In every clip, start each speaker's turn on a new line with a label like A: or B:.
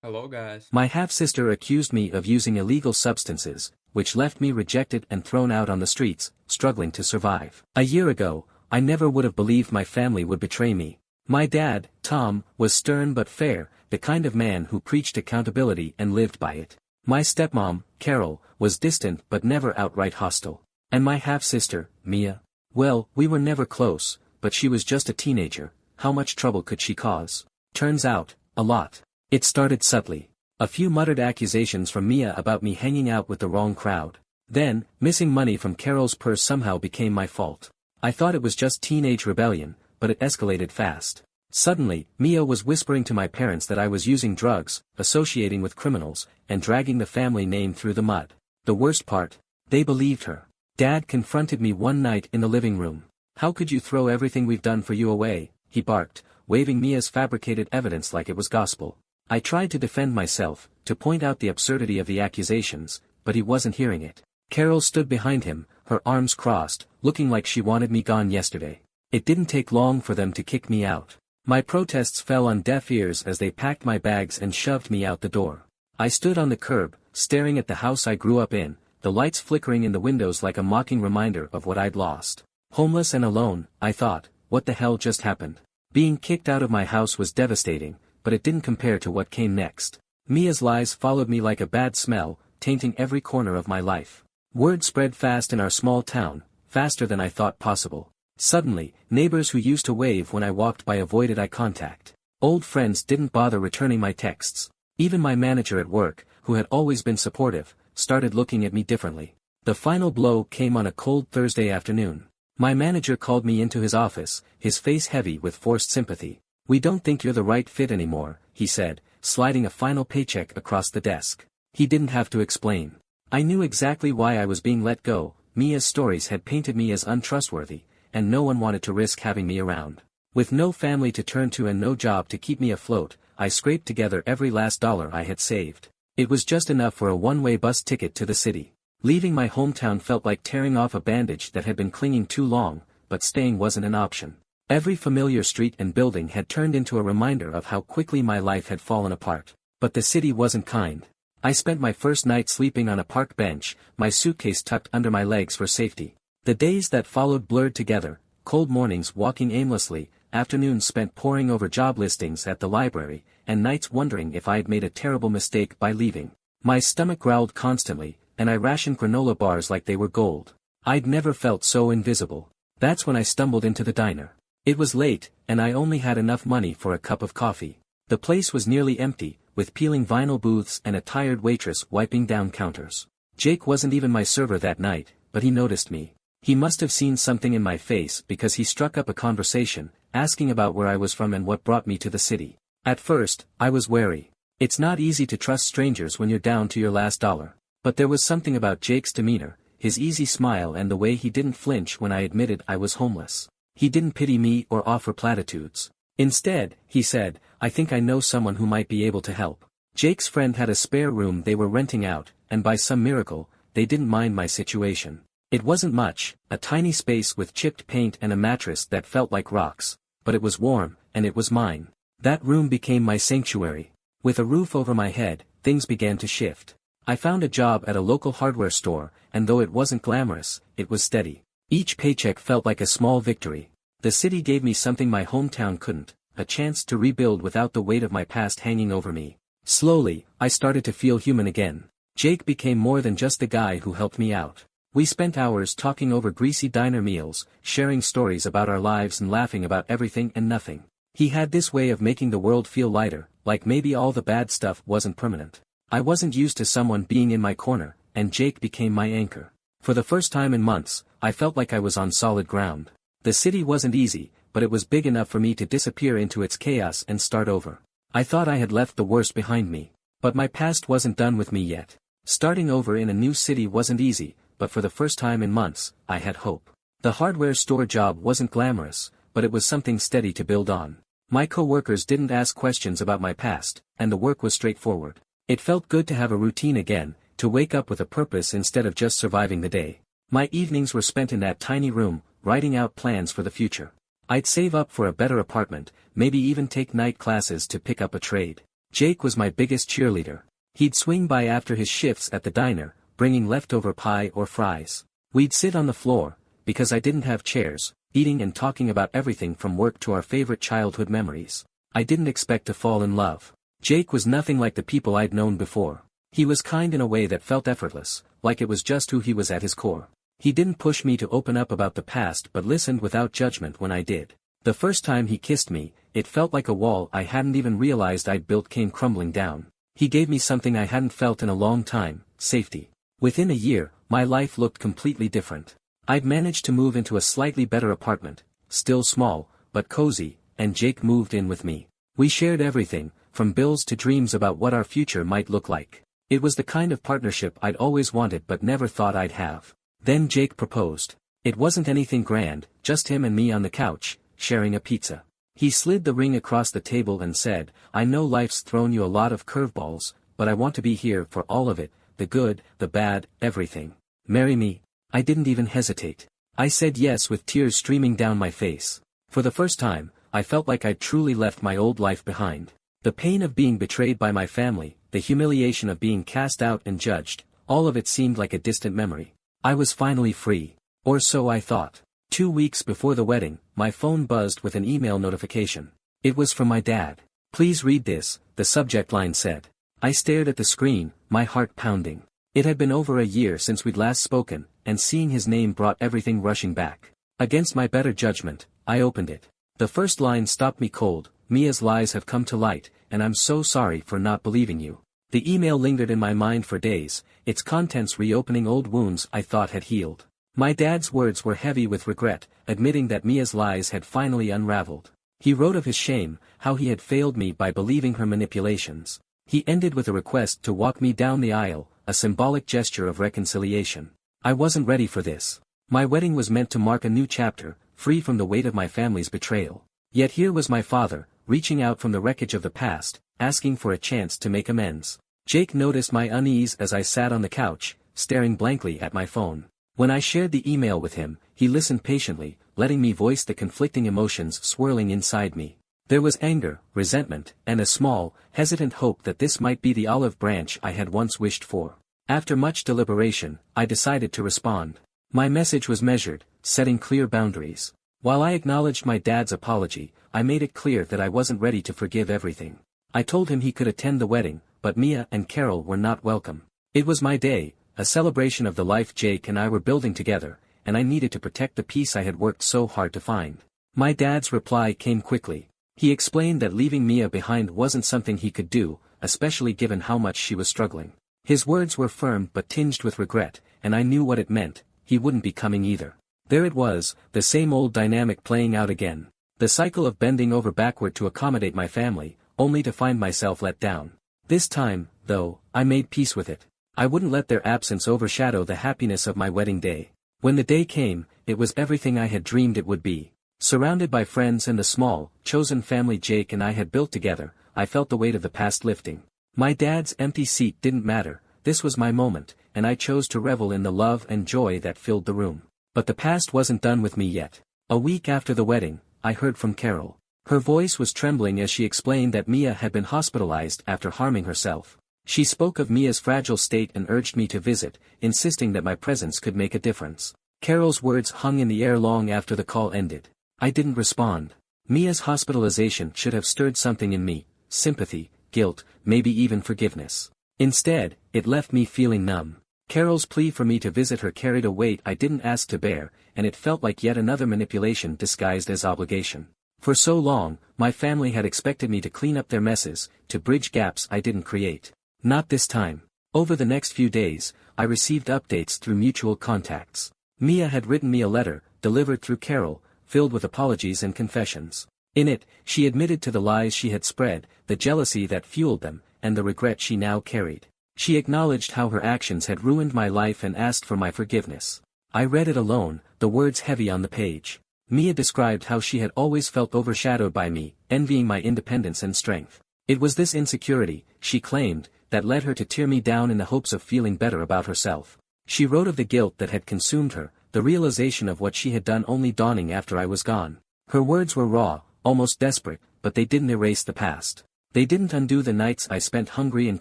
A: Hello, guys.
B: My half-sister accused me of using illegal substances, which left me rejected and thrown out on the streets, struggling to survive. A year ago, I never would have believed my family would betray me. My dad, Tom, was stern but fair, the kind of man who preached accountability and lived by it. My stepmom, Carol, was distant but never outright hostile. And my half-sister, Mia? Well, we were never close, but she was just a teenager. How much trouble could she cause? Turns out, a lot. It started subtly. A few muttered accusations from Mia about me hanging out with the wrong crowd. Then, missing money from Carol's purse somehow became my fault. I thought it was just teenage rebellion, but it escalated fast. Suddenly, Mia was whispering to my parents that I was using drugs, associating with criminals, and dragging the family name through the mud. The worst part? They believed her. Dad confronted me one night in the living room. "How could you throw everything we've done for you away?" he barked, waving Mia's fabricated evidence like it was gospel. I tried to defend myself, to point out the absurdity of the accusations, but he wasn't hearing it. Carol stood behind him, her arms crossed, looking like she wanted me gone yesterday. It didn't take long for them to kick me out. My protests fell on deaf ears as they packed my bags and shoved me out the door. I stood on the curb, staring at the house I grew up in, the lights flickering in the windows like a mocking reminder of what I'd lost. Homeless and alone, I thought, what the hell just happened? Being kicked out of my house was devastating, but it didn't compare to what came next. Mia's lies followed me like a bad smell, tainting every corner of my life. Word spread fast in our small town, faster than I thought possible. Suddenly, neighbors who used to wave when I walked by avoided eye contact. Old friends didn't bother returning my texts. Even my manager at work, who had always been supportive, started looking at me differently. The final blow came on a cold Thursday afternoon. My manager called me into his office, his face heavy with forced sympathy. "We don't think you're the right fit anymore," he said, sliding a final paycheck across the desk. He didn't have to explain. I knew exactly why I was being let go. Mia's stories had painted me as untrustworthy, and no one wanted to risk having me around. With no family to turn to and no job to keep me afloat, I scraped together every last dollar I had saved. It was just enough for a one-way bus ticket to the city. Leaving my hometown felt like tearing off a bandage that had been clinging too long, but staying wasn't an option. Every familiar street and building had turned into a reminder of how quickly my life had fallen apart. But the city wasn't kind. I spent my first night sleeping on a park bench, my suitcase tucked under my legs for safety. The days that followed blurred together, cold mornings walking aimlessly, afternoons spent poring over job listings at the library, and nights wondering if I had made a terrible mistake by leaving. My stomach growled constantly, and I rationed granola bars like they were gold. I'd never felt so invisible. That's when I stumbled into the diner. It was late, and I only had enough money for a cup of coffee. The place was nearly empty, with peeling vinyl booths and a tired waitress wiping down counters. Jake wasn't even my server that night, but he noticed me. He must have seen something in my face because he struck up a conversation, asking about where I was from and what brought me to the city. At first, I was wary. It's not easy to trust strangers when you're down to your last dollar. But there was something about Jake's demeanor, his easy smile and the way he didn't flinch when I admitted I was homeless. He didn't pity me or offer platitudes. Instead, he said, "I think I know someone who might be able to help." Jake's friend had a spare room they were renting out, and by some miracle, they didn't mind my situation. It wasn't much, a tiny space with chipped paint and a mattress that felt like rocks, but it was warm, and it was mine. That room became my sanctuary. With a roof over my head, things began to shift. I found a job at a local hardware store, and though it wasn't glamorous, it was steady. Each paycheck felt like a small victory. The city gave me something my hometown couldn't, a chance to rebuild without the weight of my past hanging over me. Slowly, I started to feel human again. Jake became more than just the guy who helped me out. We spent hours talking over greasy diner meals, sharing stories about our lives and laughing about everything and nothing. He had this way of making the world feel lighter, like maybe all the bad stuff wasn't permanent. I wasn't used to someone being in my corner, and Jake became my anchor. For the first time in months, I felt like I was on solid ground. The city wasn't easy, but it was big enough for me to disappear into its chaos and start over. I thought I had left the worst behind me. But my past wasn't done with me yet. Starting over in a new city wasn't easy, but for the first time in months, I had hope. The hardware store job wasn't glamorous, but it was something steady to build on. My co-workers didn't ask questions about my past, and the work was straightforward. It felt good to have a routine again, to wake up with a purpose instead of just surviving the day. My evenings were spent in that tiny room, writing out plans for the future. I'd save up for a better apartment, maybe even take night classes to pick up a trade. Jake was my biggest cheerleader. He'd swing by after his shifts at the diner, bringing leftover pie or fries. We'd sit on the floor, because I didn't have chairs, eating and talking about everything from work to our favorite childhood memories. I didn't expect to fall in love. Jake was nothing like the people I'd known before. He was kind in a way that felt effortless, like it was just who he was at his core. He didn't push me to open up about the past but listened without judgment when I did. The first time he kissed me, it felt like a wall I hadn't even realized I'd built came crumbling down. He gave me something I hadn't felt in a long time, safety. Within a year, my life looked completely different. I'd managed to move into a slightly better apartment, still small, but cozy, and Jake moved in with me. We shared everything, from bills to dreams about what our future might look like. It was the kind of partnership I'd always wanted but never thought I'd have. Then Jake proposed. It wasn't anything grand, just him and me on the couch, sharing a pizza. He slid the ring across the table and said, "I know life's thrown you a lot of curveballs, but I want to be here for all of it, the good, the bad, everything. Marry me." I didn't even hesitate. I said yes with tears streaming down my face. For the first time, I felt like I'd truly left my old life behind. The pain of being betrayed by my family, the humiliation of being cast out and judged, all of it seemed like a distant memory. I was finally free. Or so I thought. 2 weeks before the wedding, my phone buzzed with an email notification. It was from my dad. "Please read this," the subject line said. I stared at the screen, my heart pounding. It had been over a year since we'd last spoken, and seeing his name brought everything rushing back. Against my better judgment, I opened it. The first line stopped me cold. "Mia's lies have come to light, and I'm so sorry for not believing you." The email lingered in my mind for days, its contents reopening old wounds I thought had healed. My dad's words were heavy with regret, admitting that Mia's lies had finally unraveled. He wrote of his shame, how he had failed me by believing her manipulations. He ended with a request to walk me down the aisle, a symbolic gesture of reconciliation. I wasn't ready for this. My wedding was meant to mark a new chapter, free from the weight of my family's betrayal. Yet here was my father, reaching out from the wreckage of the past, asking for a chance to make amends. Jake noticed my unease as I sat on the couch, staring blankly at my phone. When I shared the email with him, he listened patiently, letting me voice the conflicting emotions swirling inside me. There was anger, resentment, and a small, hesitant hope that this might be the olive branch I had once wished for. After much deliberation, I decided to respond. My message was measured, setting clear boundaries. While I acknowledged my dad's apology, I made it clear that I wasn't ready to forgive everything. I told him he could attend the wedding, but Mia and Carol were not welcome. It was my day, a celebration of the life Jake and I were building together, and I needed to protect the peace I had worked so hard to find. My dad's reply came quickly. He explained that leaving Mia behind wasn't something he could do, especially given how much she was struggling. His words were firm but tinged with regret, and I knew what it meant: he wouldn't be coming either. There it was, the same old dynamic playing out again. The cycle of bending over backward to accommodate my family, only to find myself let down. This time, though, I made peace with it. I wouldn't let their absence overshadow the happiness of my wedding day. When the day came, it was everything I had dreamed it would be. Surrounded by friends and the small, chosen family Jake and I had built together, I felt the weight of the past lifting. My dad's empty seat didn't matter, this was my moment, and I chose to revel in the love and joy that filled the room. But the past wasn't done with me yet. A week after the wedding, I heard from Carol. Her voice was trembling as she explained that Mia had been hospitalized after harming herself. She spoke of Mia's fragile state and urged me to visit, insisting that my presence could make a difference. Carol's words hung in the air long after the call ended. I didn't respond. Mia's hospitalization should have stirred something in me: sympathy, guilt, maybe even forgiveness. Instead, it left me feeling numb. Carol's plea for me to visit her carried a weight I didn't ask to bear, and it felt like yet another manipulation disguised as obligation. For so long, my family had expected me to clean up their messes, to bridge gaps I didn't create. Not this time. Over the next few days, I received updates through mutual contacts. Mia had written me a letter, delivered through Carol, filled with apologies and confessions. In it, she admitted to the lies she had spread, the jealousy that fueled them, and the regret she now carried. She acknowledged how her actions had ruined my life and asked for my forgiveness. I read it alone, the words heavy on the page. Mia described how she had always felt overshadowed by me, envying my independence and strength. It was this insecurity, she claimed, that led her to tear me down in the hopes of feeling better about herself. She wrote of the guilt that had consumed her, the realization of what she had done only dawning after I was gone. Her words were raw, almost desperate, but they didn't erase the past. They didn't undo the nights I spent hungry and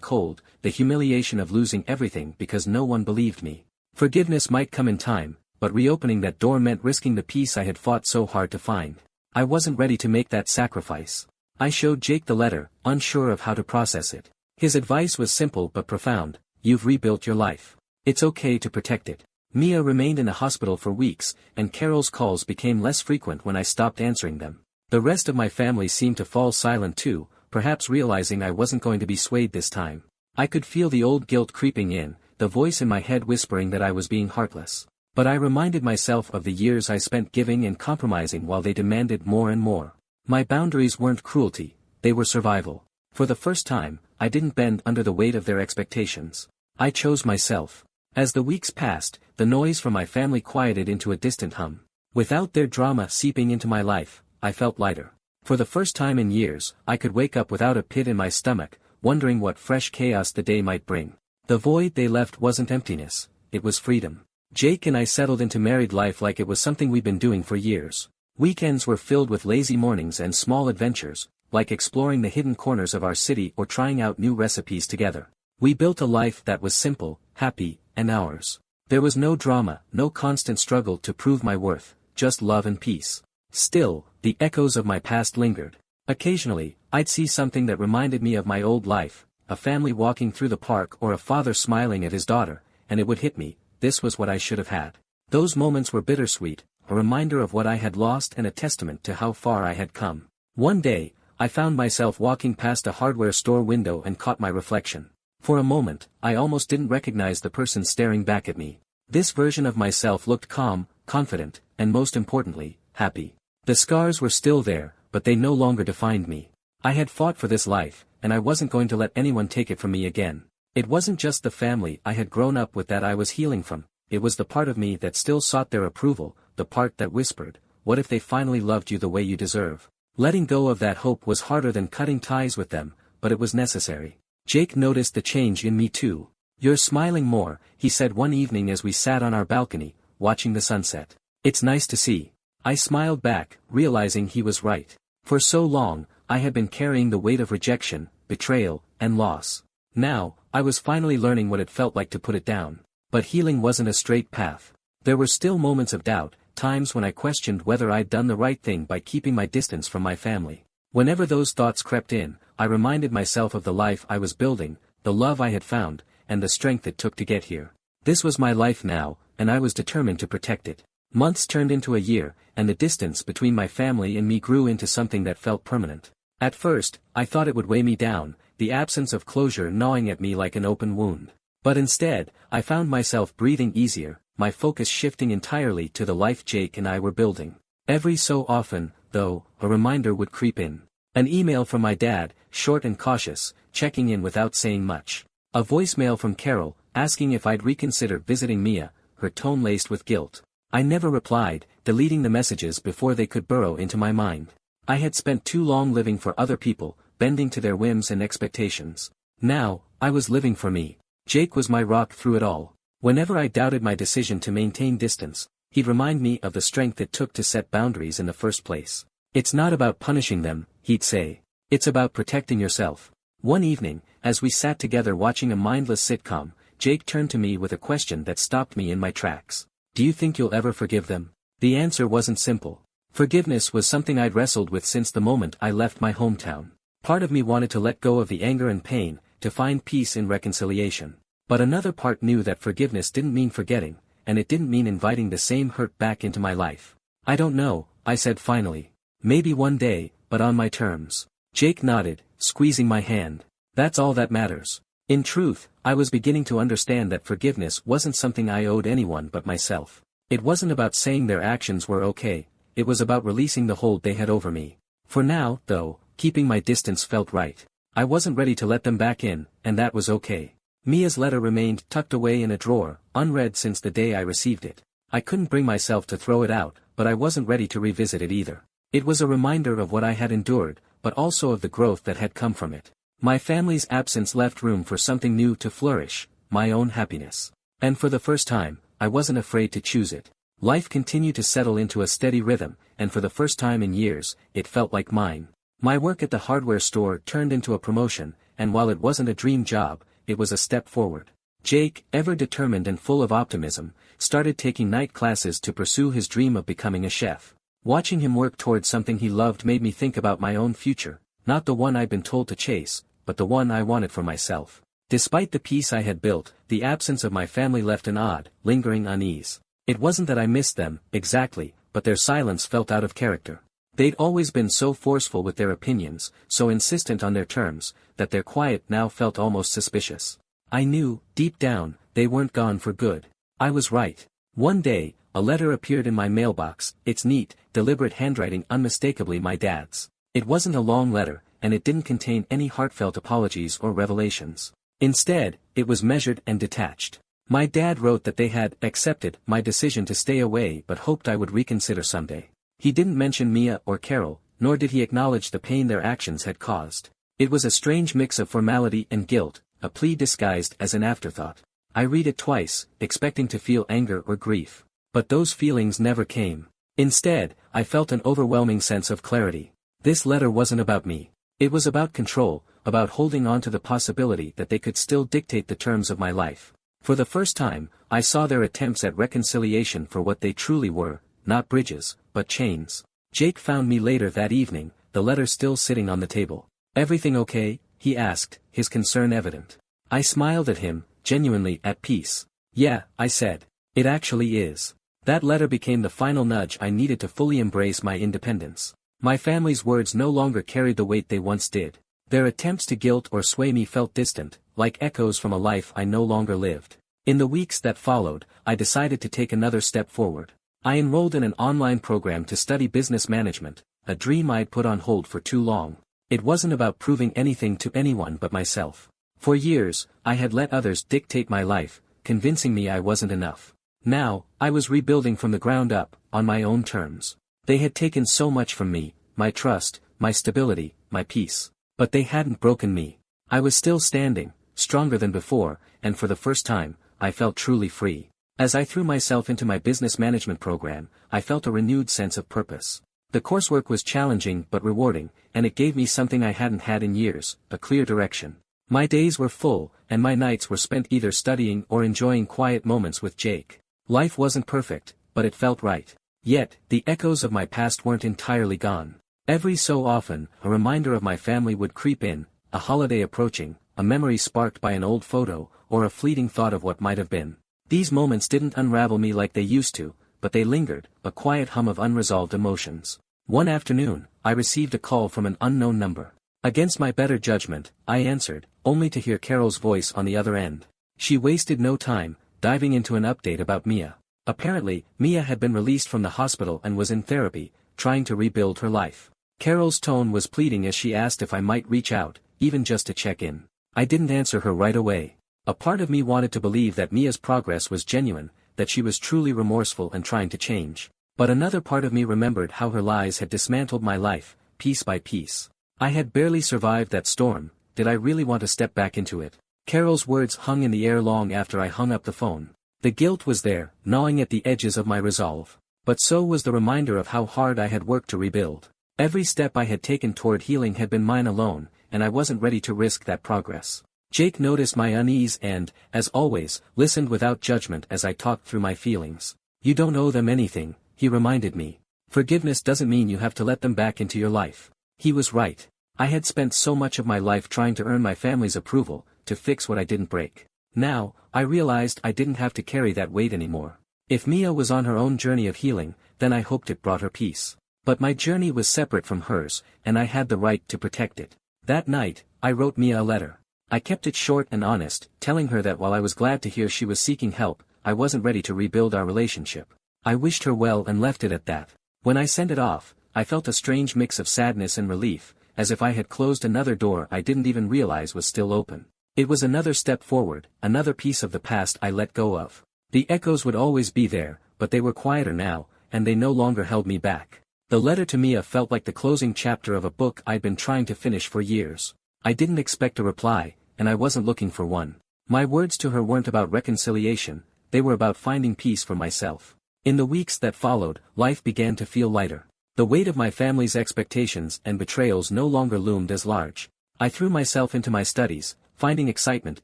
B: cold, the humiliation of losing everything because no one believed me. Forgiveness might come in time, but reopening that door meant risking the peace I had fought so hard to find. I wasn't ready to make that sacrifice. I showed Jake the letter, unsure of how to process it. His advice was simple but profound: you've rebuilt your life. It's okay to protect it. Mia remained in the hospital for weeks, and Carol's calls became less frequent when I stopped answering them. The rest of my family seemed to fall silent too, perhaps realizing I wasn't going to be swayed this time. I could feel the old guilt creeping in, the voice in my head whispering that I was being heartless. But I reminded myself of the years I spent giving and compromising while they demanded more and more. My boundaries weren't cruelty, they were survival. For the first time, I didn't bend under the weight of their expectations. I chose myself. As the weeks passed, the noise from my family quieted into a distant hum. Without their drama seeping into my life, I felt lighter. For the first time in years, I could wake up without a pit in my stomach, wondering what fresh chaos the day might bring. The void they left wasn't emptiness, it was freedom. Jake and I settled into married life like it was something we'd been doing for years. Weekends were filled with lazy mornings and small adventures, like exploring the hidden corners of our city or trying out new recipes together. We built a life that was simple, happy, and ours. There was no drama, no constant struggle to prove my worth, just love and peace. Still, the echoes of my past lingered. Occasionally, I'd see something that reminded me of my old life, a family walking through the park or a father smiling at his daughter, and it would hit me: this was what I should have had. Those moments were bittersweet, a reminder of what I had lost and a testament to how far I had come. One day, I found myself walking past a hardware store window and caught my reflection. For a moment, I almost didn't recognize the person staring back at me. This version of myself looked calm, confident, and most importantly, happy. The scars were still there, but they no longer defined me. I had fought for this life, and I wasn't going to let anyone take it from me again. It wasn't just the family I had grown up with that I was healing from, it was the part of me that still sought their approval, the part that whispered, "What if they finally loved you the way you deserve?" Letting go of that hope was harder than cutting ties with them, but it was necessary. Jake noticed the change in me too. "You're smiling more," he said one evening as we sat on our balcony, watching the sunset. "It's nice to see." I smiled back, realizing he was right. For so long, I had been carrying the weight of rejection, betrayal, and loss. Now, I was finally learning what it felt like to put it down. But healing wasn't a straight path. There were still moments of doubt, times when I questioned whether I'd done the right thing by keeping my distance from my family. Whenever those thoughts crept in, I reminded myself of the life I was building, the love I had found, and the strength it took to get here. This was my life now, and I was determined to protect it. Months turned into a year, and the distance between my family and me grew into something that felt permanent. At first, I thought it would weigh me down, the absence of closure gnawing at me like an open wound. But instead, I found myself breathing easier, my focus shifting entirely to the life Jake and I were building. Every so often, though, a reminder would creep in. An email from my dad, short and cautious, checking in without saying much. A voicemail from Carol, asking if I'd reconsider visiting Mia, her tone laced with guilt. I never replied, deleting the messages before they could burrow into my mind. I had spent too long living for other people, bending to their whims and expectations. Now, I was living for me. Jake was my rock through it all. Whenever I doubted my decision to maintain distance, he'd remind me of the strength it took to set boundaries in the first place. "It's not about punishing them," he'd say. "It's about protecting yourself." One evening, as we sat together watching a mindless sitcom, Jake turned to me with a question that stopped me in my tracks. "Do you think you'll ever forgive them?" The answer wasn't simple. Forgiveness was something I'd wrestled with since the moment I left my hometown. Part of me wanted to let go of the anger and pain, to find peace in reconciliation. But another part knew that forgiveness didn't mean forgetting, and it didn't mean inviting the same hurt back into my life. "I don't know," I said finally. "Maybe one day, but on my terms." Jake nodded, squeezing my hand. "That's all that matters." In truth, I was beginning to understand that forgiveness wasn't something I owed anyone but myself. It wasn't about saying their actions were okay, it was about releasing the hold they had over me. For now, though, keeping my distance felt right. I wasn't ready to let them back in, and that was okay. Mia's letter remained tucked away in a drawer, unread since the day I received it. I couldn't bring myself to throw it out, but I wasn't ready to revisit it either. It was a reminder of what I had endured, but also of the growth that had come from it. My family's absence left room for something new to flourish, my own happiness. And for the first time, I wasn't afraid to choose it. Life continued to settle into a steady rhythm, and for the first time in years, it felt like mine. My work at the hardware store turned into a promotion, and while it wasn't a dream job, it was a step forward. Jake, ever determined and full of optimism, started taking night classes to pursue his dream of becoming a chef. Watching him work towards something he loved made me think about my own future, not the one I'd been told to chase, but the one I wanted for myself. Despite the peace I had built, the absence of my family left an odd, lingering unease. It wasn't that I missed them, exactly, but their silence felt out of character. They'd always been so forceful with their opinions, so insistent on their terms, that their quiet now felt almost suspicious. I knew, deep down, they weren't gone for good. I was right. One day, a letter appeared in my mailbox, its neat, deliberate handwriting unmistakably my dad's. It wasn't a long letter, and it didn't contain any heartfelt apologies or revelations. Instead, it was measured and detached. My dad wrote that they had accepted my decision to stay away but hoped I would reconsider someday. He didn't mention Mia or Carol, nor did he acknowledge the pain their actions had caused. It was a strange mix of formality and guilt, a plea disguised as an afterthought. I read it twice, expecting to feel anger or grief. But those feelings never came. Instead, I felt an overwhelming sense of clarity. This letter wasn't about me. It was about control, about holding on to the possibility that they could still dictate the terms of my life. For the first time, I saw their attempts at reconciliation for what they truly were, not bridges, but chains. Jake found me later that evening, the letter still sitting on the table. "Everything okay?" he asked, his concern evident. I smiled at him, genuinely at peace. "Yeah," I said. "It actually is." That letter became the final nudge I needed to fully embrace my independence. My family's words no longer carried the weight they once did. Their attempts to guilt or sway me felt distant, like echoes from a life I no longer lived. In the weeks that followed, I decided to take another step forward. I enrolled in an online program to study business management, a dream I'd put on hold for too long. It wasn't about proving anything to anyone but myself. For years, I had let others dictate my life, convincing me I wasn't enough. Now, I was rebuilding from the ground up, on my own terms. They had taken so much from me, my trust, my stability, my peace. But they hadn't broken me. I was still standing, stronger than before, and for the first time, I felt truly free. As I threw myself into my business management program, I felt a renewed sense of purpose. The coursework was challenging but rewarding, and it gave me something I hadn't had in years, a clear direction. My days were full, and my nights were spent either studying or enjoying quiet moments with Jake. Life wasn't perfect, but it felt right. Yet, the echoes of my past weren't entirely gone. Every so often, a reminder of my family would creep in, a holiday approaching, a memory sparked by an old photo, or a fleeting thought of what might have been. These moments didn't unravel me like they used to, but they lingered, a quiet hum of unresolved emotions. One afternoon, I received a call from an unknown number. Against my better judgment, I answered, only to hear Carol's voice on the other end. She wasted no time, diving into an update about Mia. Apparently, Mia had been released from the hospital and was in therapy, trying to rebuild her life. Carol's tone was pleading as she asked if I might reach out, even just to check in. I didn't answer her right away. A part of me wanted to believe that Mia's progress was genuine, that she was truly remorseful and trying to change. But another part of me remembered how her lies had dismantled my life, piece by piece. I had barely survived that storm. Did I really want to step back into it? Carol's words hung in the air long after I hung up the phone. The guilt was there, gnawing at the edges of my resolve. But so was the reminder of how hard I had worked to rebuild. Every step I had taken toward healing had been mine alone, and I wasn't ready to risk that progress. Jake noticed my unease and, as always, listened without judgment as I talked through my feelings. "You don't owe them anything," he reminded me. "Forgiveness doesn't mean you have to let them back into your life." He was right. I had spent so much of my life trying to earn my family's approval, to fix what I didn't break. Now, I realized I didn't have to carry that weight anymore. If Mia was on her own journey of healing, then I hoped it brought her peace. But my journey was separate from hers, and I had the right to protect it. That night, I wrote Mia a letter. I kept it short and honest, telling her that while I was glad to hear she was seeking help, I wasn't ready to rebuild our relationship. I wished her well and left it at that. When I sent it off, I felt a strange mix of sadness and relief, as if I had closed another door I didn't even realize was still open. It was another step forward, another piece of the past I let go of. The echoes would always be there, but they were quieter now, and they no longer held me back. The letter to Mia felt like the closing chapter of a book I'd been trying to finish for years. I didn't expect a reply, and I wasn't looking for one. My words to her weren't about reconciliation, they were about finding peace for myself. In the weeks that followed, life began to feel lighter. The weight of my family's expectations and betrayals no longer loomed as large. I threw myself into my studies, finding excitement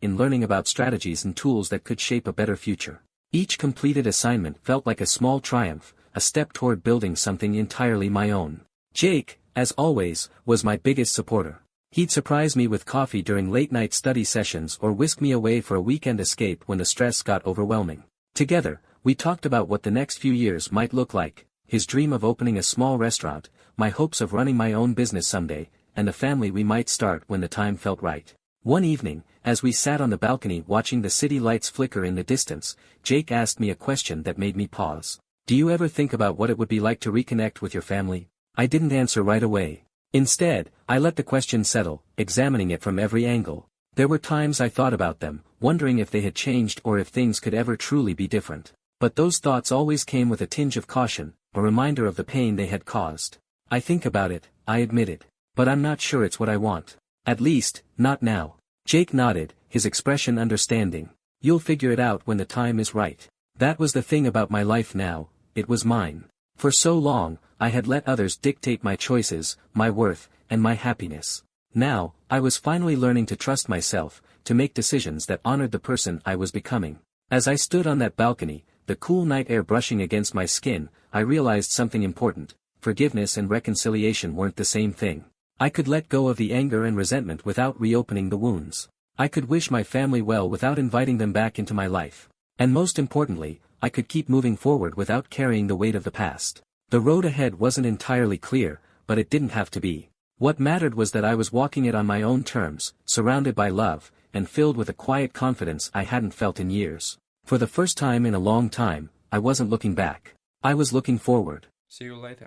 B: in learning about strategies and tools that could shape a better future. Each completed assignment felt like a small triumph, a step toward building something entirely my own. Jake, as always, was my biggest supporter. He'd surprise me with coffee during late-night study sessions or whisk me away for a weekend escape when the stress got overwhelming. Together, we talked about what the next few years might look like, his dream of opening a small restaurant, my hopes of running my own business someday, and the family we might start when the time felt right. One evening, as we sat on the balcony watching the city lights flicker in the distance, Jake asked me a question that made me pause. Do you ever think about what it would be like to reconnect with your family? I didn't answer right away. Instead, I let the question settle, examining it from every angle. There were times I thought about them, wondering if they had changed or if things could ever truly be different. But those thoughts always came with a tinge of caution, a reminder of the pain they had caused. I think about it, I admit it. But I'm not sure it's what I want. At least, not now. Jake nodded, his expression understanding. You'll figure it out when the time is right. That was the thing about my life now, it was mine. For so long, I had let others dictate my choices, my worth, and my happiness. Now, I was finally learning to trust myself, to make decisions that honored the person I was becoming. As I stood on that balcony, the cool night air brushing against my skin, I realized something important. Forgiveness and reconciliation weren't the same thing. I could let go of the anger and resentment without reopening the wounds. I could wish my family well without inviting them back into my life. And most importantly, I could keep moving forward without carrying the weight of the past. The road ahead wasn't entirely clear, but it didn't have to be. What mattered was that I was walking it on my own terms, surrounded by love, and filled with a quiet confidence I hadn't felt in years. For the first time in a long time, I wasn't looking back. I was looking forward.
A: See you later.